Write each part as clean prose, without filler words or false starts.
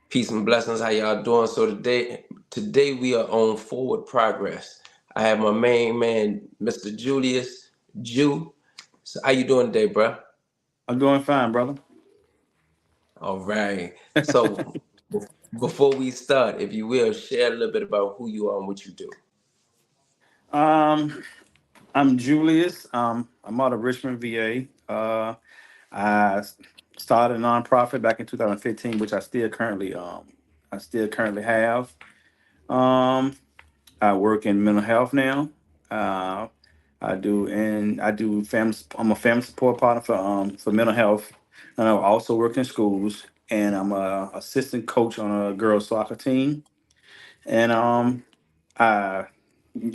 Peace and blessings. How y'all doing? So today we are on Forward Progress. I have my main man, Mr. Julius Jew. So how you doing today, bro? I'm doing fine, brother. All right. So before we start, if you will, share a little bit about who you are and what you do. Um, I'm Julius. I'm out of Richmond, VA. I started a nonprofit back in 2015, which I still currently have. Um, I work in mental health now. Uh, I do family. I'm a family support partner for mental health, and I also work in schools. And I'm a assistant coach on a girls soccer team. And I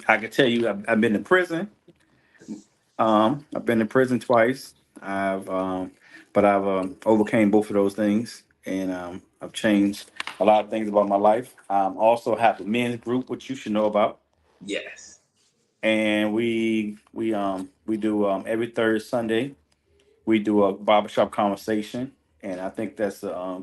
I can tell you, I've been to prison. I've been to prison twice. But I've overcame both of those things, and I've changed a lot of things about my life. Also have a men's group, which you should know about, Yes. and we do every third Sunday we do a barbershop conversation, and I think that's a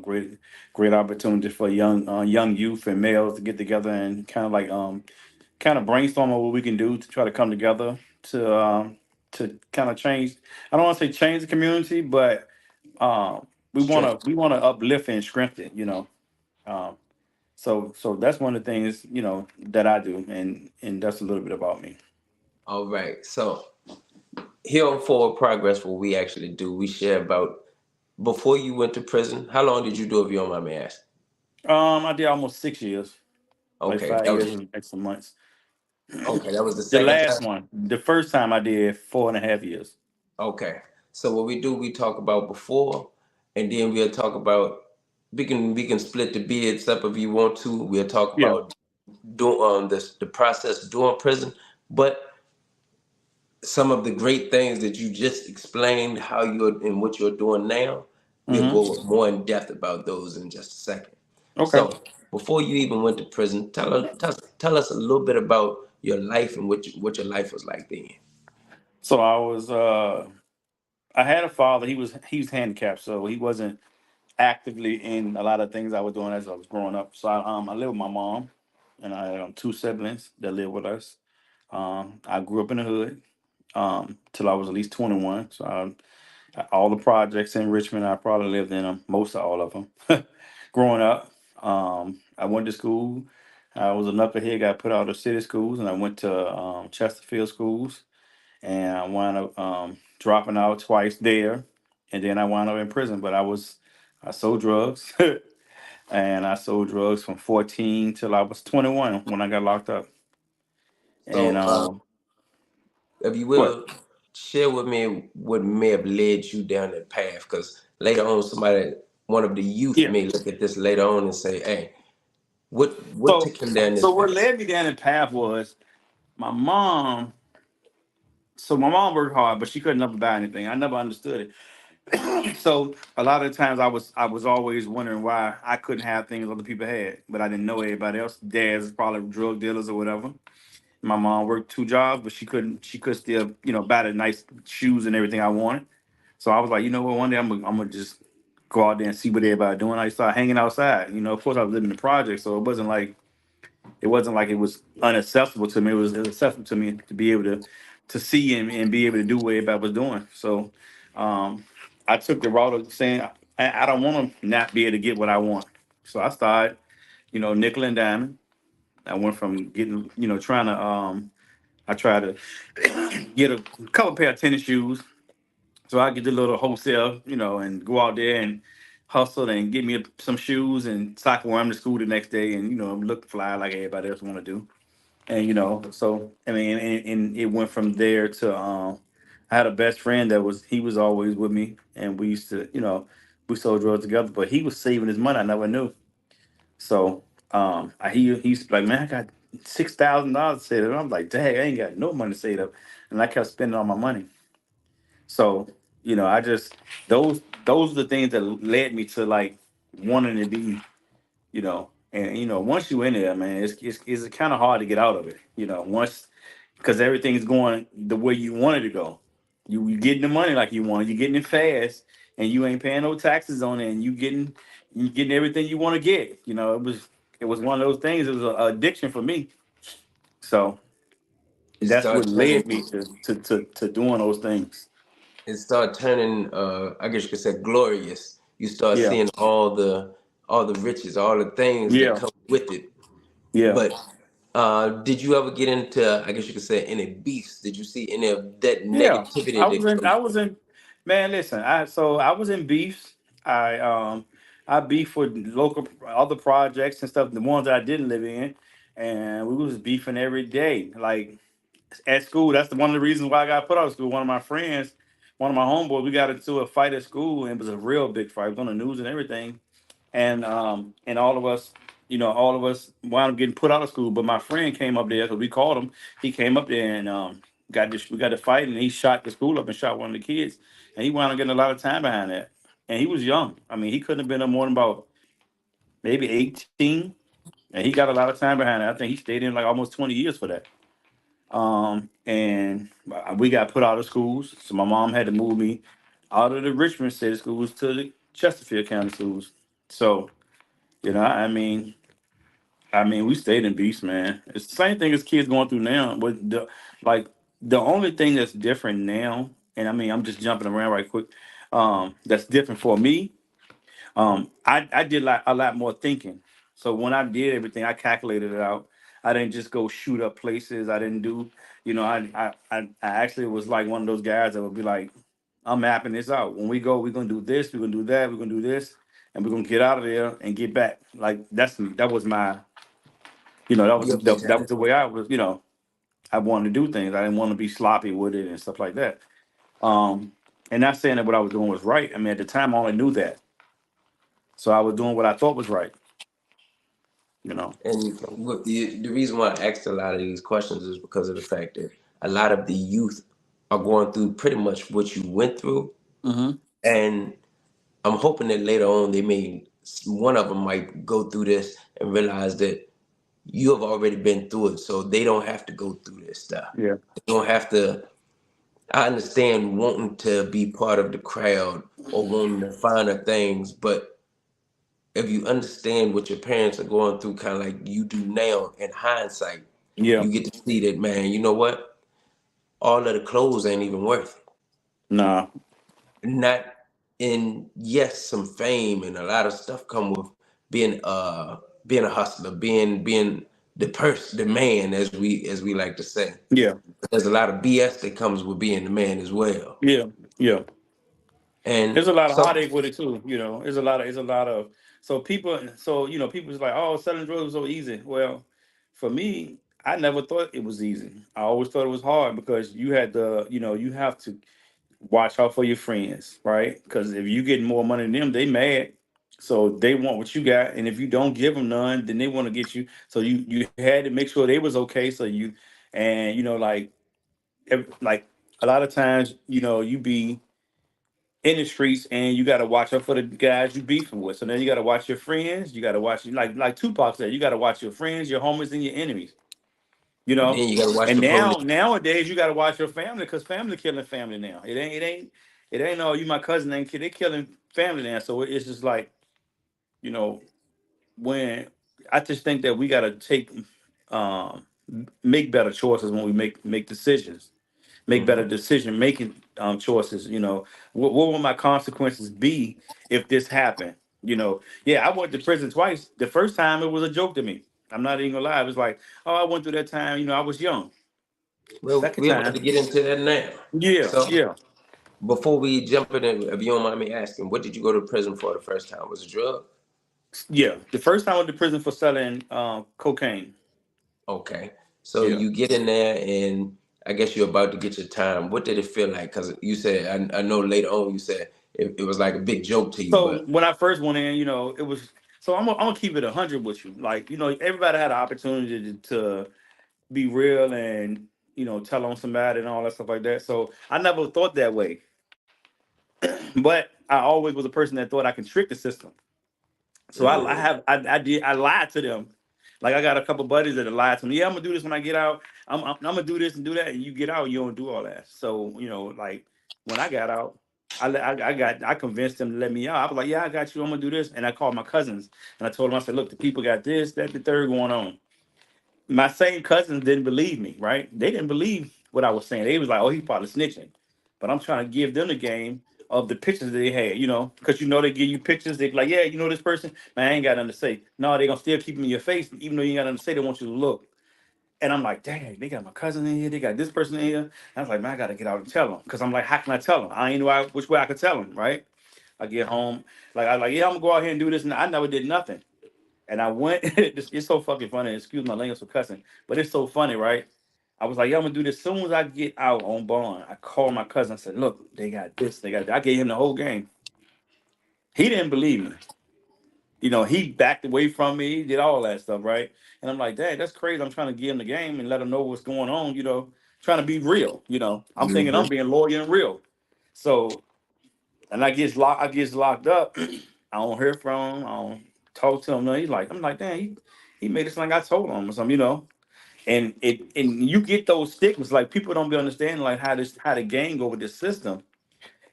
great opportunity for young youth and males to get together and kind of brainstorm on what we can do to try to come together to kind of change. I don't want to say change the community, but Strength. we want to uplift and strengthen it. Um, so that's one of the things that I do, and that's a little bit about me. All right. So here on Forward Progress, what we actually do, we share about before you went to prison. How long did you do if you don't mind me asking? I did almost 6 years, like Okay, five that years was and some months. okay. That was the The second last time. one, the first time I did 4.5 years. Okay. So what we do, we talk about before, and then we'll talk about we can split the bids up if you want to. We'll talk Yeah. about doing the process during prison, but some of the great things that you just explained how you're and what you're doing now, we'll Hmm. go more in depth about those in just a second. Okay. So before you even went to prison, tell us a little bit about your life and what your life was like then. So I had a father. He was handicapped, so he wasn't actively in a lot of things I was doing as I was growing up. So I live with my mom, and I have two siblings that live with us. I grew up in the hood till I was at least 21. So all the projects in Richmond, I probably lived in them, most of all of them. Growing up, I went to school. I was a knucklehead, got put out of city schools, and I went to Chesterfield schools, and I wound up dropping out twice there, and then I wound up in prison. But I sold drugs, and I sold drugs from 14 till I was 21 when I got locked up. And So if you what? will share with me what may have led you down that path, because later on one of the youth Yeah. may look at this later on and say, "Hey, what So took him down this so what path?" led me down the path was my mom. So my mom worked hard, but she couldn't never buy anything. I never understood it. So a lot of times I was always wondering why I couldn't have things other people had, but I didn't know everybody else. Dads probably drug dealers or whatever. My mom worked two jobs, but she could still buy the nice shoes and everything I wanted. So I was like, you know what, one day I'm gonna just go out there and see what everybody doing. I started hanging outside. Of course I was living in the project, so it wasn't like it was unaccessible to me. It was accessible to me to be able to see and be able to do what everybody was doing. So um, I took the route of saying I don't want to not be able to get what I want. So I started, nickel and diamond. I went from getting, trying to I tried to get a couple pair of tennis shoes. So I get the little wholesale, and go out there and hustle and get me some shoes and sock wear them to school the next day, and look fly like everybody else want to do. And so I mean, and it went from there to I had a best friend he was always with me, and we used to, we sold drugs together, but he was saving his money. I never knew. So he used to be like, man, I got $6,000 saved up. I'm like, dang, I ain't got no money saved up, and I kept spending all my money. So I just those are the things that led me to like wanting to be, and once you in there, man, it's kind of hard to get out of it. Once because everything's going the way you want it to go. You getting the money like you want. You getting it fast, and you ain't paying no taxes on it, and you getting you getting everything you want to get. It was one of those things. It was an addiction for me. So It that's what started turning. led me to doing those things. It start turning. I guess you could say glorious. You start Yeah, seeing all the riches, all the things that yeah, come with it. yeah, But did you ever get into? I guess you could say any beefs? Did you see any of that yeah. negativity that I comes? was in. Man, listen. I was in beefs. I beefed with local other projects and stuff. The ones that I didn't live in, and we was beefing every day. Like at school. That's one of the reasons why I got put out of school. One of my friends, one of my homeboys, we got into a fight at school, and it was a real big fight. It was on the news and everything. And all of us, all of us wound up getting put out of school. But my friend came up there because we called him. He came up there and we got to fight, and he shot the school up and shot one of the kids, and he wound up getting a lot of time behind that. And he was young. I mean, he couldn't have been no more than about maybe 18, and he got a lot of time behind it. I think he stayed in like almost 20 years for that. And we got put out of schools, so my mom had to move me out of the Richmond City schools to the Chesterfield County schools. So, we stayed in beast, man. It's the same thing as kids going through now. But like the only thing that's different now, and I'm just jumping around right quick. That's different for me. I did like a lot more thinking. So when I did everything, I calculated it out. I didn't just go shoot up places. I didn't do, I actually was like one of those guys that would be like, I'm mapping this out. When we go, we're gonna do this, we're gonna do that, we're gonna do this, and we're gonna get out of there and get back. Like that was my, Your that was the mentality. way I was. I wanted to do things. I didn't want to be sloppy with it and stuff like that. Um, and not saying that what I was doing was right. I mean, at the time, I only knew that, so I was doing what I thought was right. You know. And So, what the reason why I asked a lot of these questions is because of the fact that a lot of the youth are going through pretty much what you went through, hmm and I'm hoping that later on they may one of them might go through this and realize that you have already been through it, so they don't have to go through this stuff. yeah, They don't have to. I understand wanting to be part of the crowd or wanting the finer things, but if you understand what your parents are going through, kind of like you do now in hindsight, yeah, you get to see that, man, you know what? All of the clothes ain't even worth nah, it. Not in, yes, some fame and a lot of stuff come with being being a hustler, being the man, as we like to say. yeah, There's a lot of BS that comes with being the man as well. yeah, yeah. And There's a lot of so heartache with it too. It's a lot of people's like, oh, selling drugs was so easy. Well, for me, I never thought it was easy. I always thought it was hard because you have to watch out for your friends, right? Because if you getting more money than them, they mad. So they want what you got, and if you don't give them none, then they want to get you. So you had to make sure they was okay. So and like a lot of times, you be in the streets and you got to watch out for the guys you beefing with. So then you got to watch your friends. You got to watch like Tupac said. You got to watch your friends, your homies, and your enemies. You know. then you gotta watch And the police. nowadays you got to watch your family because family killing family now. It ain't. Oh, you my cousin ain't kid. They killing family now. So it's just like you know when I just think that we got to um, make better choices when we make decisions, make better Hmm. decision making choices. What will my consequences be if this happened? Yeah, I went to prison twice. The first time it was a joke to me. I'm not even gonna lie. It was like, oh, I went through that time. I was young. Well, Second we're about time, to get into that now. yeah, So yeah, before we jump in, if you don't mind me asking, what did you go to prison for the first time? Was it drug? yeah. The first time I went to prison for selling cocaine. Okay. So Yeah. you get in there and I guess you're about to get your time. What did it feel like? Because you said, I know later on you said it was like a big joke to you, So but when I first went in, it was. So I'm gonna keep it 100 with you. Like, everybody had an opportunity to be real and tell on somebody and all that stuff like that. So I never thought that way, but I always was a person that thought I can trick the system. So mm, I lied to them. Like I got a couple buddies that lied to me. Yeah, I'm gonna do this when I get out. I'm gonna do this and do that. And you get out, you don't do all that. So like when I got out. I convinced them to let me out. I was like, yeah, I got you. I'm gonna do this. And I called my cousins and I told them, I said, look, the people got this, that, the third going on. My same cousins didn't believe me, right? They didn't believe what I was saying. They was like, oh, he probably snitching. But I'm trying to give them the game of the pictures that they had, because they give you pictures. They be like, yeah, this person, man, I ain't got nothing to say. No, they gonna still keep them in your face, even though you ain't got nothing to say. They want you to look. And I'm like, dang, they got my cousin in here. They got this person in here. And I was like, man, I gotta get out and tell them, because I'm like, how can I tell them? I ain't know which way I could tell them, right? I get home, like I like, yeah, I'm gonna go out here and do this, and I never did nothing. And I went. It's so fucking funny. Excuse my language for cussing, but it's so funny, right? I was like, yeah, I'm gonna do this as soon as I get out on bond. I called my cousin. I said, look, they got this, they got that. I gave him the whole game. He didn't believe me. He backed away from me, did all that stuff, right? And I'm like, dang, that's crazy. I'm trying to give him the game and let him know what's going on. Trying to be real. I'm thinking I'm Mm-hmm. being loyal and real. So, and I gets locked up. I don't hear from him. I don't talk to him. No, I'm like, damn, he made it sound like I told him or something. And you get those stigmas, like people don't be understanding like how the gang go with this system.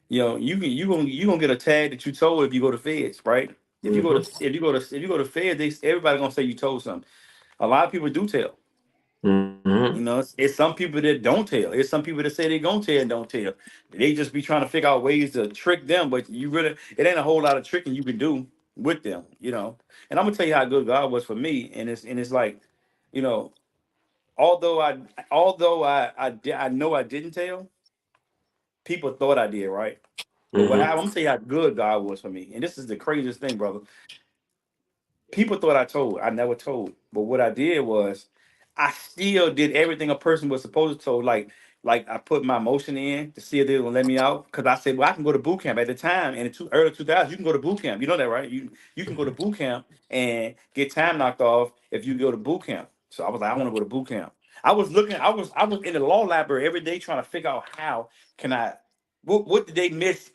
You gonna get a tag that you told if you go to feds, right? Mm-hmm. If you go to feds, everybody gonna say you told something. A lot of people do tell. Mm-hmm. It's some people that don't tell. It's some people that say they gonna tell and don't tell. They just be trying to figure out ways to trick them, but it ain't a whole lot of tricking you can do with them. And I'm gonna tell you how good God was for me, and it's like, you know, although I know I didn't tell, people thought I did, right? But what Mm-hmm. happened? I'm gonna tell you how good God was for me, and this is the craziest thing, brother. People thought I told. I never told. But what I did was I still did everything a person was supposed to told. Like I put my motion in to see if they were gonna let me out. Cause I said, well, I can go to boot camp at the time in the early 2000s. You can go to boot camp. You know that, right? You can go to boot camp and get time knocked off if you go to boot camp. So I was like, I want to go to boot camp. I was looking. I was in the law library every day trying to figure out how can I. What did they miss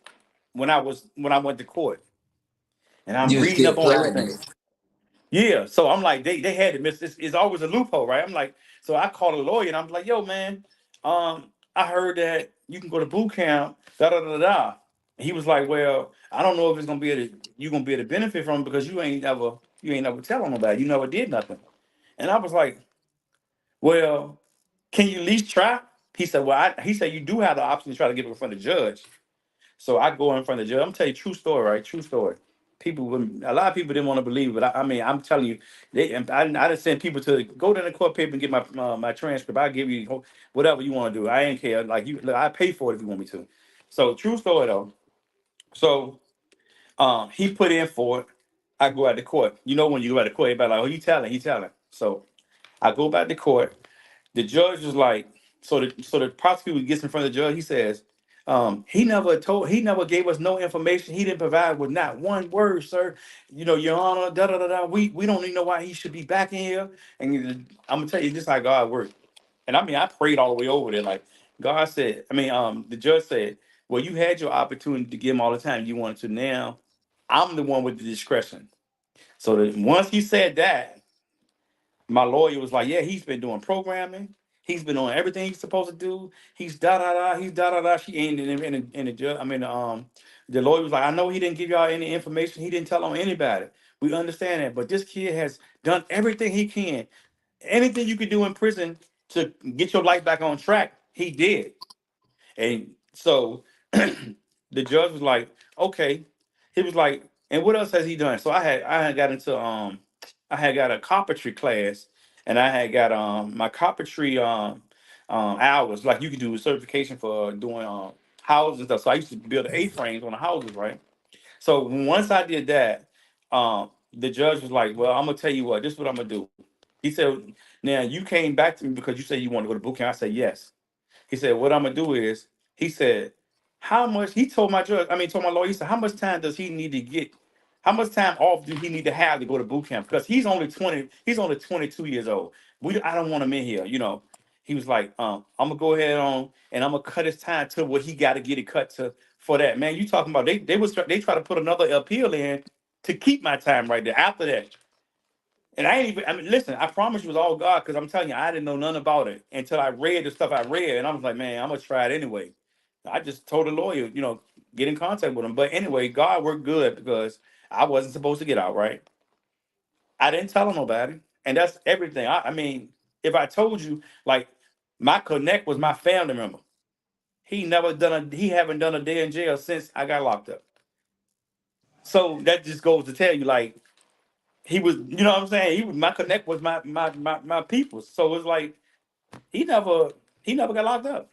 when I went to court? And I'm You was reading still up on planning everything. it. Yeah, so I'm like, they had to miss this. It's always a loophole, right? I'm like, so I called a lawyer and I'm like, yo, man, I heard that you can go to boot camp, da da da da. And he was like, well, I don't know if it's gonna be able to, you gonna be able to benefit from it because you ain't never tell nobody, you never did nothing. And I was like, well, can you at least try? He said, well, he said you do have the option to try to get it in front of the judge. So I go in front of the judge. I'm telling you, true story, right? True story. A lot of people didn't want to believe it, but I mean, I'm telling you, I didn't send people to go to the court paper and get my transcript. I'll give you whatever you want to do. I ain't care. Like you, look, I pay for it if you want me to. So true story though. So he put in for it. I go out to court. When you go out to court, everybody like, oh, he telling. So I go back to court. The judge was like, so the prosecutor gets in front of the judge. He says, he never gave us no information. He didn't provide with not one word, sir. Your Honor, da da da da. We don't even know why he should be back in here. And I'm gonna tell you just how God worked. And I mean, I prayed all the way over there. Like God said, the judge said, well, you had your opportunity to give him all the time you wanted to. Now, I'm the one with the discretion. So once he said that, my lawyer was like, yeah, he's been doing programming. He's been doing everything he's supposed to do. He's da da da. He's da da da. She ain't in the judge. The lawyer was like, I know he didn't give y'all any information. He didn't tell on anybody. We understand that, but this kid has done everything he can. Anything you could do in prison to get your life back on track, he did. And so the judge was like, okay. He was like, and what else has he done? So I had got into I had got a carpentry class and I had got my carpentry hours. Like you could do a certification for doing houses and stuff. So I used to build A-frames on the houses, right? So once I did that, the judge was like, well, I'm gonna tell you what, this is what I'm gonna do. He said, now you came back to me because you said you want to go to boot camp. I said yes. He said, what I'm gonna do is, he said, how much he told my judge, told my lawyer, he said, how much time does he need to get? How much time off do he need to have to go to boot camp? Because he's only 22 years old. I don't want him in here. He was like, I'm gonna go ahead on and I'm gonna cut his time to what he gotta get it cut to for that. Man, you talking about they try to put another appeal in to keep my time right there after that. And I ain't even, listen, I promise you it was all God because I'm telling you, I didn't know nothing about it until I read the stuff I read. And I was like, man, I'm going to try it anyway. I just told the lawyer, get in contact with him. But anyway, God worked good because I wasn't supposed to get out, right? I didn't tell nobody. And that's everything. I mean, if I told you, like, my connect was my family member. He haven't done a day in jail since I got locked up. So that just goes to tell you, like, he was, you know what I'm saying? My connect was my people. So it's like he never he never got locked up.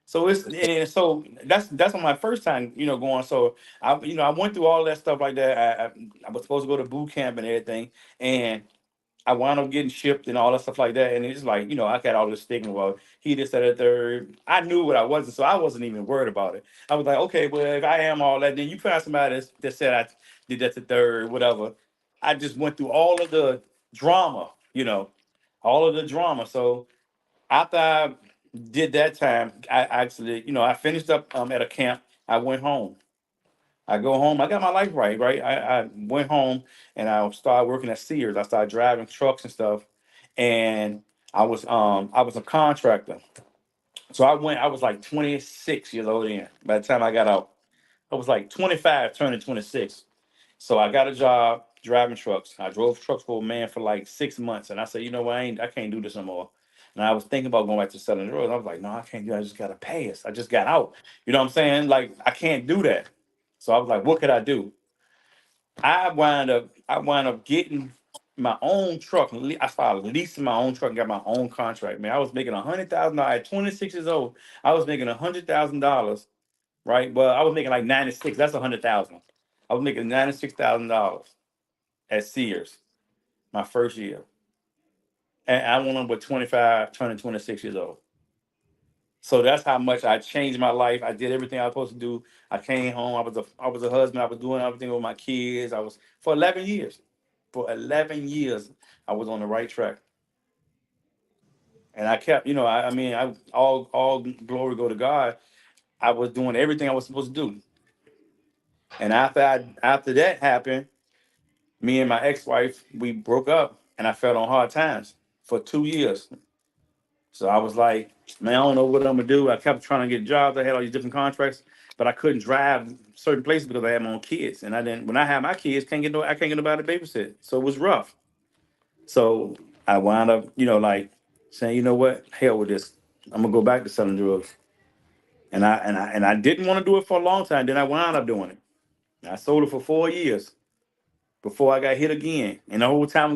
So so that's on my first time, going. So I went through all that stuff like that. I was supposed to go to boot camp and everything, and I wound up getting shipped and all that stuff like that. And it's like, I got all this stigma about he just said a third. I knew what I wasn't, so I wasn't even worried about it. I was like, okay, well, if I am all that, then you find somebody that said I did that to third, whatever. I just went through all of the drama, all of the drama. So after I did that time, I actually, I finished up at a camp. I went home. I go home. I got my life right, right. I went home and I started working at Sears. I started driving trucks and stuff, and I was a contractor. So I went. I was like 26 years old then. By the time I got out, I was like 25, turning 26. So I got a job driving trucks. I drove trucks for a man for like 6 months, and I said, you know what, I can't do this no more. And I was thinking about going back to selling drugs. I was like, no, I can't do it. I just gotta pay us. I just got out. You know what I'm saying? Like I can't do that. So I was like, what could I do? I wound up getting my own truck. I started leasing my own truck and got my own contract. Man, I was making $100,000 at 26 years old. I was making $100,000, right? Well, I was making like 96. That's 100,000. I was making $96,000 at Sears my first year, and I went on with 25, turning 26 years old. So that's how much I changed my life. I did everything I was supposed to do. I came home. I was a husband. I was doing everything with my kids. I was for 11 years. For 11 years, I was on the right track, and I kept. I mean, all glory go to God. I was doing everything I was supposed to do, and after that happened, me and my ex-wife, we broke up, and I fell on hard times for 2 years. So I was like, man, I don't know what I'm gonna do. I kept trying to get jobs. I had all these different contracts, but I couldn't drive certain places because I had my own kids. And I didn't. When I had my kids, I can't get nobody to babysit. So it was rough. So I wound up, like saying, you know what, hell with this. I'm gonna go back to selling drugs. And I didn't want to do it for a long time. Then I wound up doing it. I sold it for 4 years before I got hit again. And the whole time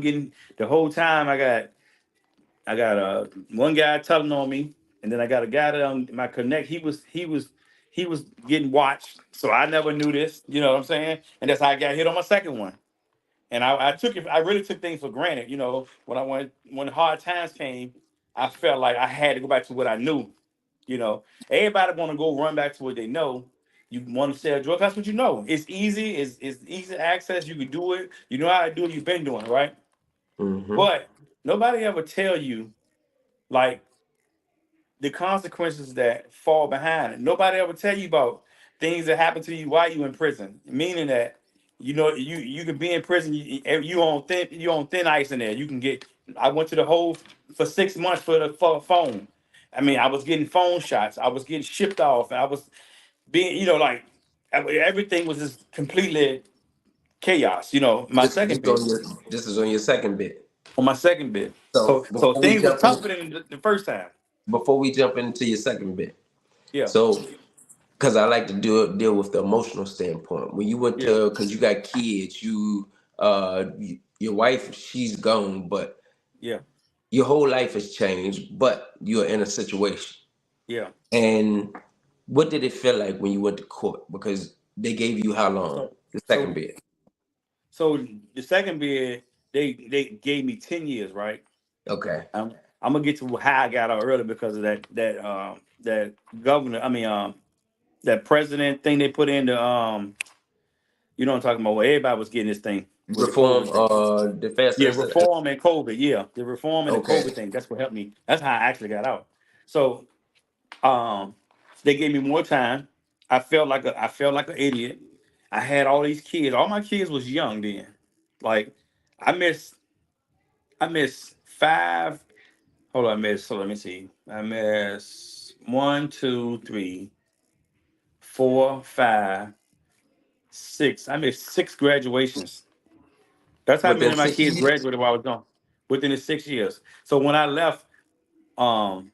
I got one guy telling on me, and then I got a guy that on my connect. He was getting watched, so I never knew this. You know what I'm saying? And that's how I got hit on my second one. And I took it. I really took things for granted. When hard times came, I felt like I had to go back to what I knew. Everybody want to go run back to what they know. You want to sell drugs. That's what you know. It's easy. It's easy access. You can do it. You know how to do it. You've been doing it, right? Mm-hmm. But nobody ever tell you like the consequences that fall behind it. Nobody ever tell you about things that happen to you while you in prison. Meaning that you can be in prison. You on thin ice in there. You can get. I went to the hole for 6 months for a phone. I mean, I was getting phone shots. I was getting shipped off. And I was being, like everything was just completely chaos. My This second this bit. on your this is on your second bit. On my second bit. So So things was tougher than the first time. before we jump into your second bit, Yeah. so because I like to deal with the emotional standpoint. When you went Yeah. to, because you got kids, your wife, she's gone, but Yeah. your whole life has changed, but you're in a situation. Yeah. And what did it feel like when you went to court? Because they gave you how long? So The second so bid. so the second bid, they gave me 10 years, right? Okay. I'm gonna get to how I got out early because of that governor, I mean that president thing they put in you know what I'm talking about, where everybody was getting this thing with the Reform COVID thing. the faster Yeah, exit. reform and COVID. Yeah, the reform and the Okay. COVID thing. That's what helped me. That's how I actually got out. So um they gave me more time. I felt like an idiot. I had all these kids. All my kids was young then. Like I missed I missed five. Hold on, I missed. So let me see. I missed one, two, three, 4, 5, 6. I missed 6 graduations. That's how many Within of my six kids years? graduated while I was gone within the 6 years. So when I left, um,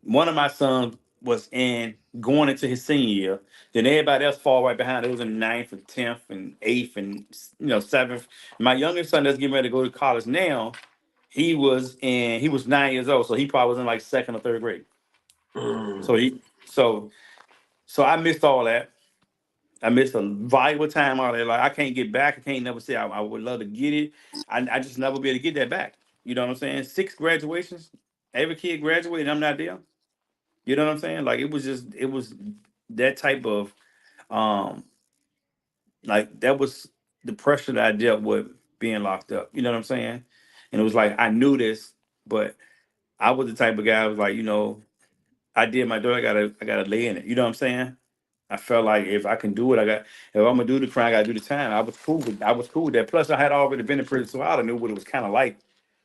one of my sons was in going into his senior year. Then everybody else fall right behind. It was in ninth and 10th and eighth and seventh. My youngest son that's getting ready to go to college now, he was 9 years old, so he probably was in like second or third grade. So Mm. he so so I missed all that. I missed a valuable time out there. Like I can't get back. I can't never say I would love to get it. I just never be able to get that back. You know what I'm saying? 6 graduations. Every kid graduated. I'm not there. You know what I'm saying? Like it was that type of um like that was the pressure that I dealt with being locked up. You know what I'm saying? And it was like I knew this, but I was the type of guy who was like, I did my door. I gotta lay in it. You know what I'm saying? I felt like if I can do it, if I'm gonna do the crime, I gotta do the time. I was cool with that. Plus, I had already been in prison, so I already knew what it was kind of like.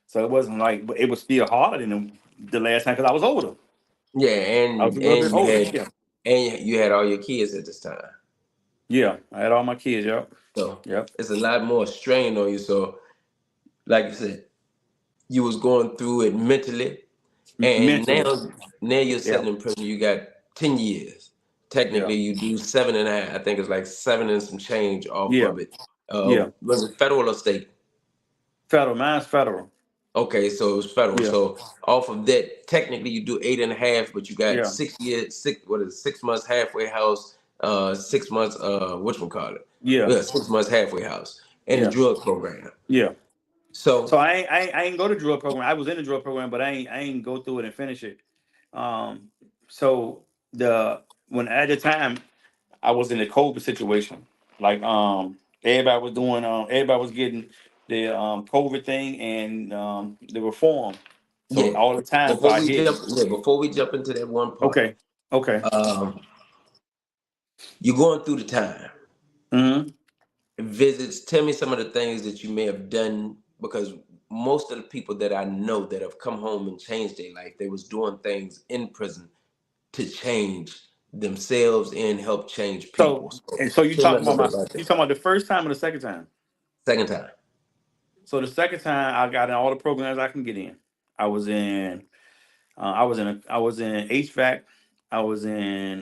So it wasn't like, but it was still harder than the last time because I was older. Yeah, I was and a little bit older. Yeah, you had all your kids at this time. yeah. I had all my kids. Yep, So yep. it's a lot more strain on you. So like you said, you was going through it mentally, and Mentally. now you're Yeah, sitting in prison. You got 10 years. yeah, Technically, you do 7.5. I think it's like seven and some change off yeah, of it. yeah. Was it federal or state? Federal. Mine's federal. Okay, so it was federal. Yeah, So off of that, technically you do 8.5, but you got yeah, 6 years, what is it, 6 months halfway house, 6 months whatchamacallit. yeah, Yeah, 6 months halfway house and the yeah, drug program. yeah. So So I ain't go to drug program. I was in the drug program, but I ain't go through it and finish it. Um, so the when at the time I was in a COVID situation, like everybody was getting the COVID thing and the reform. So yeah, all the time started hitting. before we jump into that one part, Okay, okay. um, you're going through the time. Mm-hmm. Visits, tell me some of the things that you may have done, because most of the people that I know that have come home and changed their life, they was doing things in prison to change themselves and help change So people. So and so tell me a little bit about you that. talking about the first time or the second time? Second time. So the second time I got in all the programs I can get in. I was in I was in HVAC. I was in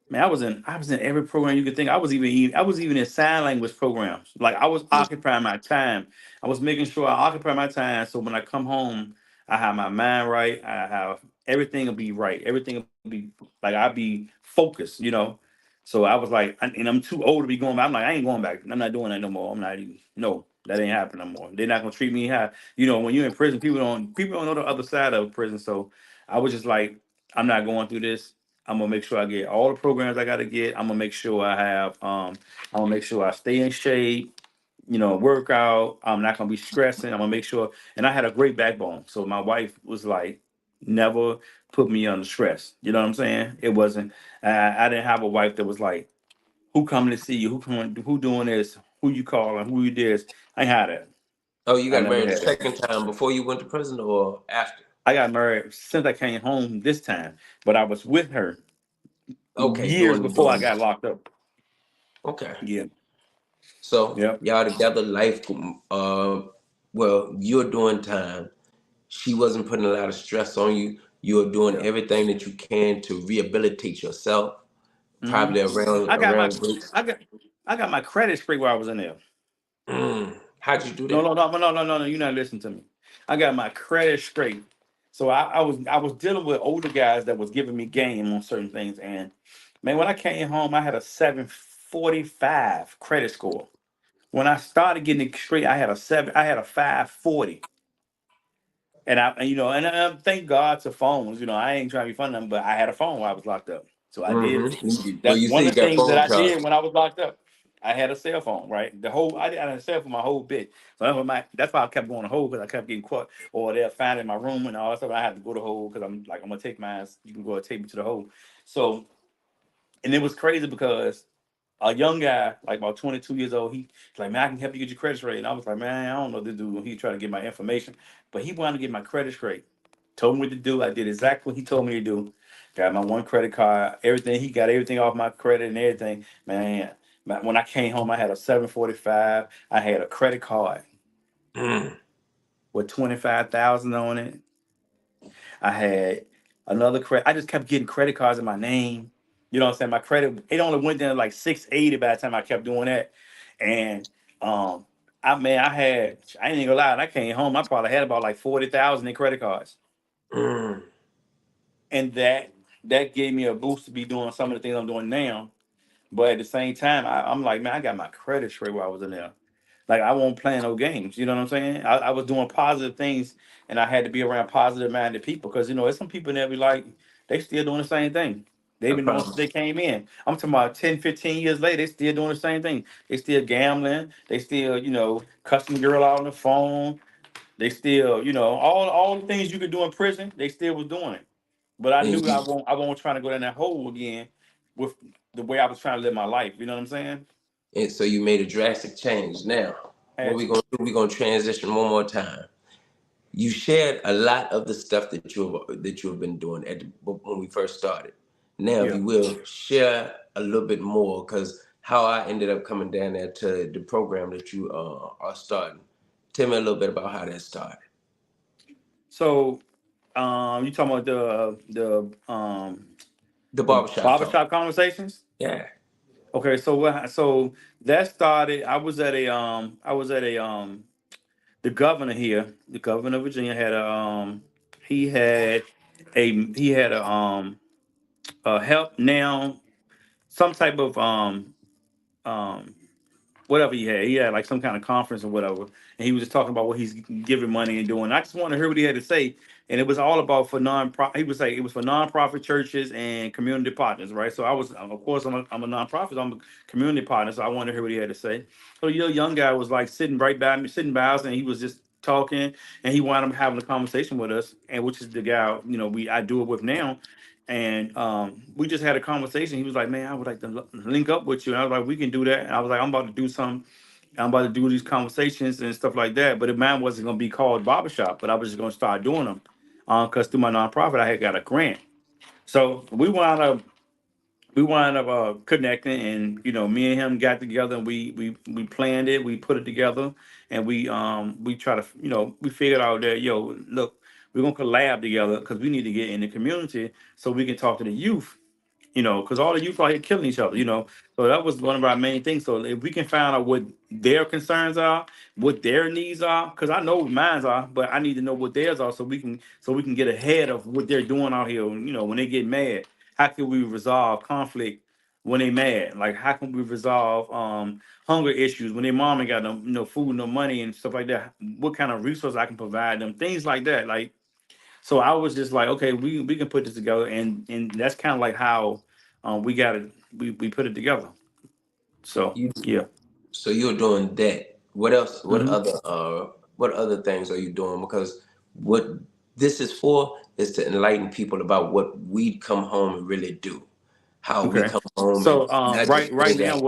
man, I was in every program you could think. I was even in sign language programs. Like I was occupying my time. I was making sure I occupy my time so when I come home, I have my mind right. I have everything will be right. Everything will be like I'll be focused. So I was like, and I'm too old to be going back. I'm like, I ain't going back. I'm not doing that no more. I'm not even no, that ain't happening no more. They're not gonna treat me how when you're in prison, people don't know the other side of prison. So I was just like, I'm not going through this. I'm gonna make sure I get all the programs I gotta get. I'm gonna make sure I'm gonna make sure I stay in shape, work out. I'm not gonna be stressing. I'm gonna make sure and I had a great backbone. So my wife was like, never put me under stress. You know what I'm saying? It wasn't I didn't have a wife that was like, who coming to see you? Who doing this? Who you calling? Who you this? I ain't had that. Oh, you I got never married the had that. second time before you went to prison or after? I got married since I came home this time, but I was with her Okay, years before I doing got locked up. okay. Yeah. So Yep. y'all together, life. Well, you're doing time. She wasn't putting a lot of stress on you. You're doing Yeah. everything that you can to rehabilitate yourself. hmm Probably around I got my groups. I got I got my credit straight while I was in there. How'd you do No, that? no, no, no, no, no, no. You're not listening to me. I got my credit straight. So I was dealing with older guys that was giving me game on certain things. And man, when I came home, I had a 745 credit score. When I started getting it straight, I had a 540. And I thank God to phones. I ain't trying to be funny, but I had a phone while I was locked up. So I did. Well, That's you say one you of the got things that phone I did charges. when I was locked up. I had a cell phone, right? I had a cell phone my whole bit. So that's why I kept going to hold because I kept getting caught, or they'll find it in my room and all that stuff. I had to go to hold because I'm like I'm gonna take mine. You can go and take me to the hold. So and it was crazy because a young guy, like about 22 years old, he's like, man, I can help you get your credit straight. And I was like, man, I don't know this dude. He tried to get my information, but he wanted to get my credit straight. Told me what to do. I did exactly what he told me to do. Got my one credit card. Everything he got everything off my credit and everything. Man, when I came home, I had a 745. I had a credit card Mm, with 25,000 on it. I had another credit. I just kept getting credit cards in my name. You know what I'm saying? My credit it only went down to like 680 by the time I kept doing that. And I ain't gonna lie. When I came home, I probably had about like 40,000 in credit cards, mm. and that gave me a boost to be doing some of the things I'm doing now. But at the same time, I'm like, man, I got my credit straight while I was in there. Like I won't play no games. You know what I'm saying? I was doing positive things, and I had to be around positive minded people because there's some people that be like, they still doing the same thing. I They've been doing since they promise. came in. I'm talking about 10, 15 years later, they still doing the same thing. They still gambling. They still, cussing girl out on the phone. They still, all the things you could do in prison, they still was doing it. But I And knew you, I won't trying to go down that hole again with the way I was trying to live my life. You know what I'm saying? and so you made a drastic change. Now, what Had we to. gonna do? We gonna transition one more time. You shared a lot of the stuff that you have been doing when we first started. Now, if Yeah. you will, share a little bit more, because how I ended up coming down there to the program that you are starting. Tell me a little bit about how that started. So, you talking about The the barbershop talk. barbershop conversations? Yeah. Okay, so that started. I was at the governor here, the governor of Virginia had he had a help now, some type of whatever he had. He had like some kind of conference or whatever, and he was just talking about what he's giving money and doing. I just wanted to hear what he had to say, and it was all about for non-profit. He was like it was for nonprofit churches and community partners, right? So I was, of course, I'm a nonprofit. I'm a community partner, so I wanted to hear what he had to say. So young guy was like sitting right by me, sitting by us, and he was just talking, and he wound up having a conversation with us, and which is the guy I do it with now. And we just had a conversation. He was like, "Man, I would like to link up with you." And I was like, "We can do that." And I was like, "I'm about to do some. I'm about to do these conversations and stuff like that." But mine wasn't going to be called barbershop, but I was just going to start doing them because through my nonprofit, I had got a grant. So we wound up connecting, and me and him got together, and we planned it, we put it together, and we try to we figured out that look, we're gonna collab together because we need to get in the community so we can talk to the youth, because all the youth out here killing each other. So that was one of our main things. So if we can find out what their concerns are, what their needs are, because I know what mine are, but I need to know what theirs are so we can get ahead of what they're doing out here. When they get mad, how can we resolve conflict when they mad? Like how can we resolve hunger issues when their mom ain't got no food, no money, and stuff like that? What kind of resources I can provide them? Things like that. Like so I was just like, okay, we can put this together, and that's kind of like how we got it. We put it together. So You yeah. so you're doing that. What else? Hmm. What other things are you doing? Because what this is for is to enlighten people about what we come home and really do. How we Okay. come home and So not right just right hang now, out.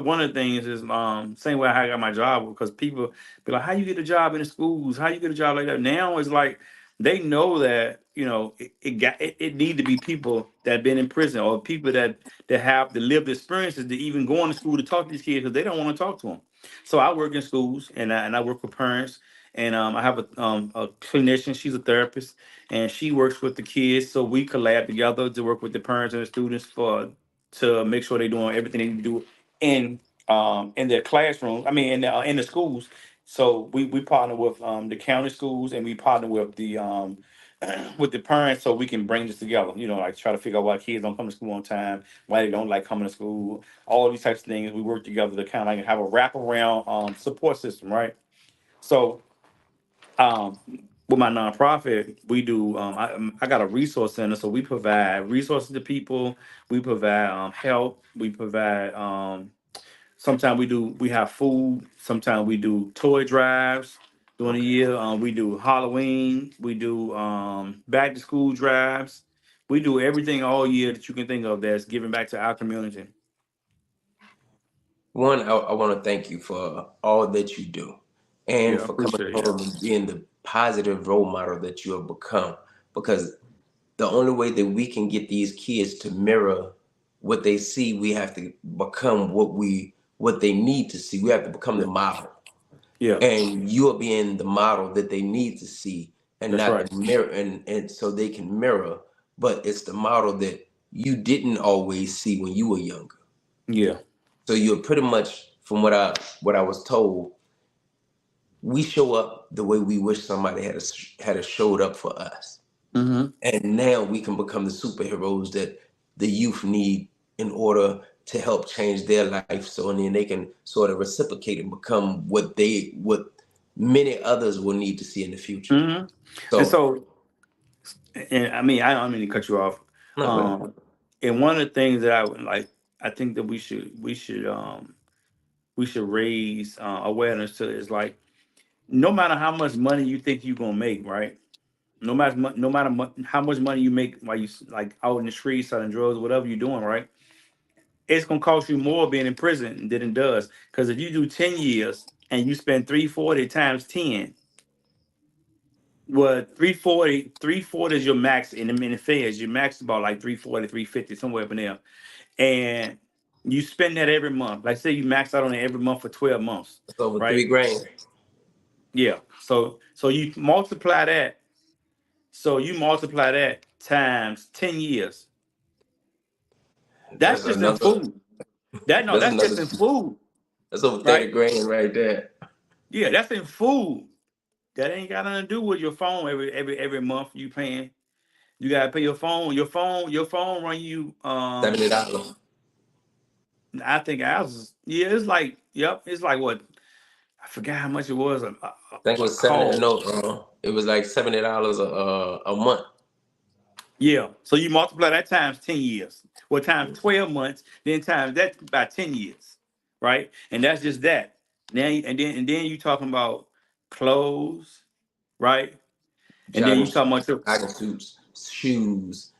one of the things is same way I got my job because people be like, how you get a job in the schools? How you get a job like that? Now it's like they know that it need to be people that been in prison or people that have the lived experiences to even go into school to talk to these kids because they don't want to talk to them. So I work in schools and I work with parents, and I have a clinician. She's a therapist, and she works with the kids. So we collab together to work with the parents and the students for to make sure they're doing everything they need to do in their classrooms. I mean, in the schools. So we partner with the county schools, and we partner with the with the parents, so we can bring this together. Like try to figure out why kids don't come to school on time, why they don't like coming to school, all these types of things. We work together to kind of like have a wraparound support system, right? So um, with my nonprofit, we do. I got a resource center, so we provide resources to people. We provide help. We provide. Sometimes we have food. Sometimes we do toy drives during the Okay. year. We do Halloween. We do back to school drives. We do everything all year that you can think of that's giving back to our community. One, I want to thank you for all that you do, and Yeah, I for coming appreciate it. home and being the positive role model that you have become. Because the only way that we can get these kids to mirror what they see, we have to become what they need to see. We have to become the Yeah. model. Yeah. And you are being the model that they need to see, and That's not right. the mirror, and so they can mirror, but it's the model that you didn't always see when you were younger. Yeah. So you're pretty much, from what I was told, we show up the way we wish somebody had a showed up for us. Mm-hmm. And now we can become the superheroes that the youth need in order to help change their life, so and then they can sort of reciprocate and become what many others will need to see in the future. Mm-hmm. And So so, and I mean, I don't mean to cut you off. no, go ahead. Um, and one of the things that I would like, I think that we should raise awareness to is like, no matter how much money you think you're gonna make, right? No matter how much money you make while you like out in the streets selling drugs, whatever you're doing, right? It's gonna cost you more being in prison than it does. Because if you do 10 years and you spend 340 times 10, well, 340 is your max in the feds. Your max is about like 340, 350, somewhere up in there. And you spend that every month. Like say you max out on it every month for 12 months, It's over right? 3 grand. Yeah. So you multiply that. So you multiply that times 10 years. That's That's just in another. food. That no, That's that's another. just in food, That's over 30 right? grand right there. Yeah, that's in food. That ain't got nothing to do with your phone every month you paying. You gotta pay your phone. Your phone run you $70. I think ours is yeah, it's like yep, it's like what I forgot how much it was I think it a was 70. call. No, it was like $70 a month. Yeah. So you multiply that times 10 years. Well, times 12 months, then times that by 10 years. Right? And that's just that. Now and then you talking about clothes, right? And then Jogging, you talking about your jogging suits, shoes.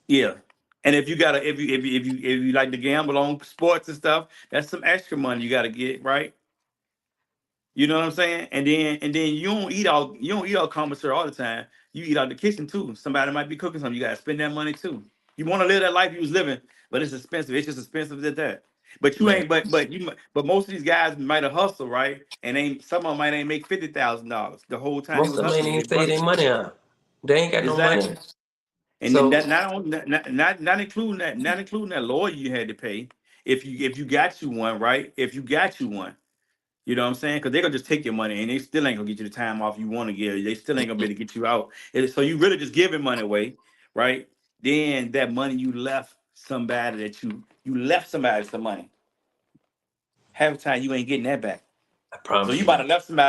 yeah. And if you gotta if you like to gamble on sports and stuff, that's some extra money you gotta get, right? You know what I'm saying? And then you don't eat out commissary all the time. You eat out the kitchen too. Somebody might be cooking something. You gotta spend that money too. You want to live that life you was living, but it's expensive. It's just expensive at that. But you Man, ain't. But most of these guys might have hustled right, and ain't some of them might ain't make $50,000 the whole time they most was of them ain't hustling. even They say work their money out. They ain't got no money. exactly. And then So that not only not including that lawyer you had to pay if you got you one right if you got you one. You know what I'm saying? Because they're gonna just take your money and they still ain't gonna get you the time off you want to give. They still ain't gonna be able to get you out. So you really just giving money away, right? Then that money you left somebody that you left somebody some money. Half the time you ain't getting that back. I So promise you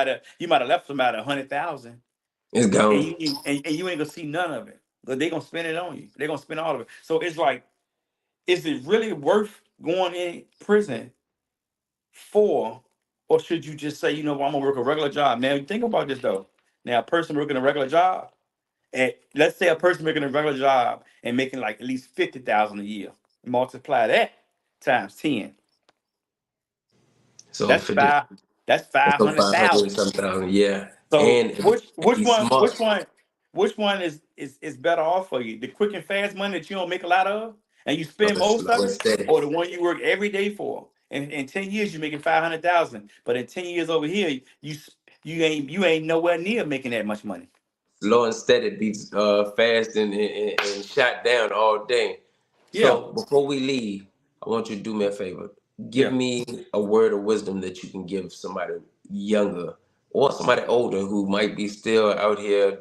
that you might have left somebody 100,000 it's and gone. you ain't gonna see none of it. But they gonna spend it on you. They gonna spend all of it. So it's like, is it really worth going in prison for, or should you just say, I'm gonna work a regular job? Now think about this though. Now a person working a regular job, and let's say a person working a regular job and making like at least 50,000 a year. Multiply that times 10. So That's 50, five. That's that's five so hundred 500 and thousand. something thousand. Yeah, So and if which he's one smart, which one is better off for you? The quick and fast money that you don't make a lot of and you so spend it's most slow of and it, steady. or the one you work every day for? And in 10 years you're making 500,000, but in 10 years over here you ain't nowhere near making that much money. Slow and steady beats fast and shot down all day. Yeah, So before we leave, I want you to do me a favor. Give yeah, me a word of wisdom that you can give somebody younger or somebody older who might be still out here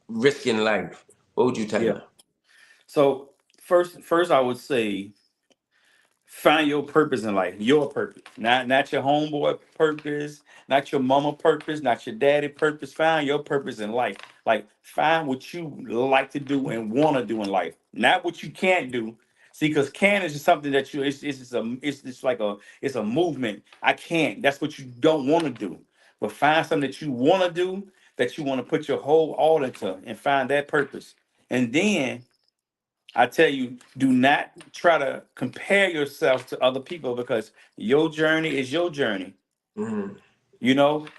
risking life. What would you tell yeah. them? So first I would say find your purpose in life, your purpose, not your homeboy purpose, not your mama purpose, not your daddy purpose. Find your purpose in life. Like find what you like to do and want to do in life, not what you can't do. See, because can is just something that it's like it's a movement. I can't. That's what you don't want to do. But find something that you want to do, that you want to put your whole all into, and find that purpose. And then I tell you, do not try to compare yourself to other people because your journey is your journey. Mm,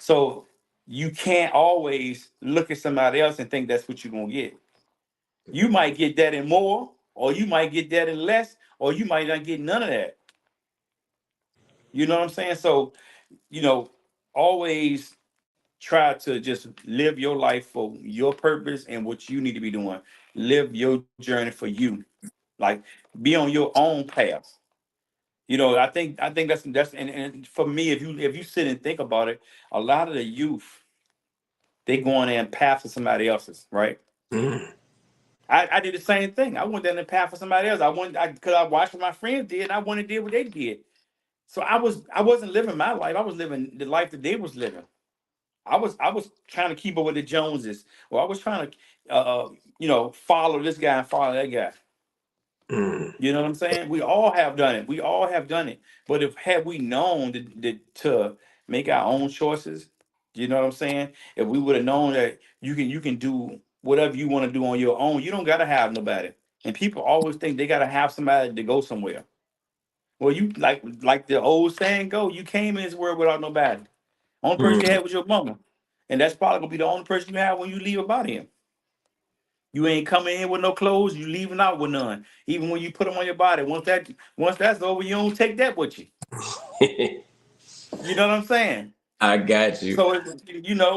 So you can't always look at somebody else and think that's what you're gonna get. You might get that in more, or you might get that in less, or you might not get none of that. You know what I'm saying? So, you know, always try to just live your life for your purpose and what you need to be doing. Live your journey for you. Like, be on your own path. You know, I think that's and for me, if you sit and think about it, a lot of the youth, they go on there and path for somebody else's, right? Mm, I did the same thing. I went down the path for somebody else. Because I watched what my friends did, and I wanted to do what they did. So I wasn't living my life. I was living the life that they was living. I was trying to keep up with the Joneses, or I was trying to, follow this guy and follow that guy. mm. You know what I'm saying? We all have done it. We all have done it. But if had we known to make our own choices, you know what I'm saying? If we would have known that you can do whatever you want to do on your own, you don't gotta have nobody. And people always think they gotta have somebody to go somewhere. Well, you like the old saying go, you came in this world without nobody. Only person you Mm. had was your mama. And that's probably gonna be the only person you have when you leave about him. You ain't coming in with no clothes. You leaving out with none. Even when you put them on your body, once that's over, you don't take that with you. You know what I'm saying? I got you. So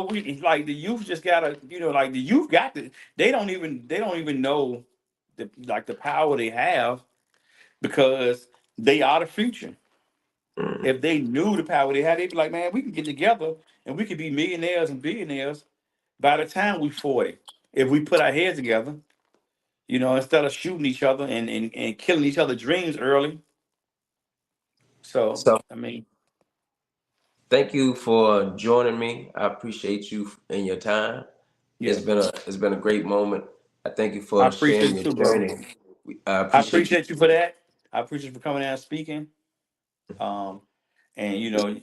we like the youth just gotta, like the youth got to. They don't even know the power they have because they are the future. Mm. If they knew the power they had, they'd be like, man, we can get together and we could be millionaires and billionaires by the time we 40. If we put our heads together. Instead of shooting each other and killing each other's dreams early. So, So I mean, thank you for joining me. I appreciate you and your time. yeah, It's been a great moment. I thank you I for sharing appreciate your you too, bro. journey. I I appreciate you. appreciate you for that. I appreciate you for coming out and speaking. Um, and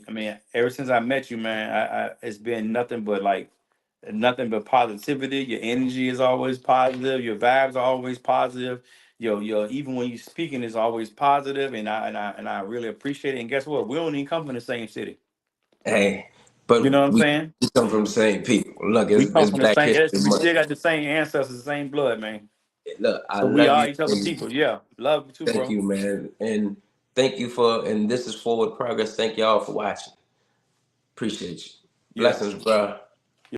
I mean, ever since I met you, man, it's been nothing but positivity. Your energy is always positive. Your vibes are always positive. Your even when you're speaking is always positive, and I really appreciate it. And guess what? We don't even come from the same city. Hey, You know but what I'm saying? we come from the same people. Look, We come it's from the Black same. History We Month. still got the same ancestors, the same blood, man. Look, I So we love are you each other and people. Yeah, love you too, thank bro. you, man. And thank you and this is Forward Progress. Thank y'all for watching. Appreciate you. Yeah. Blessings, bro.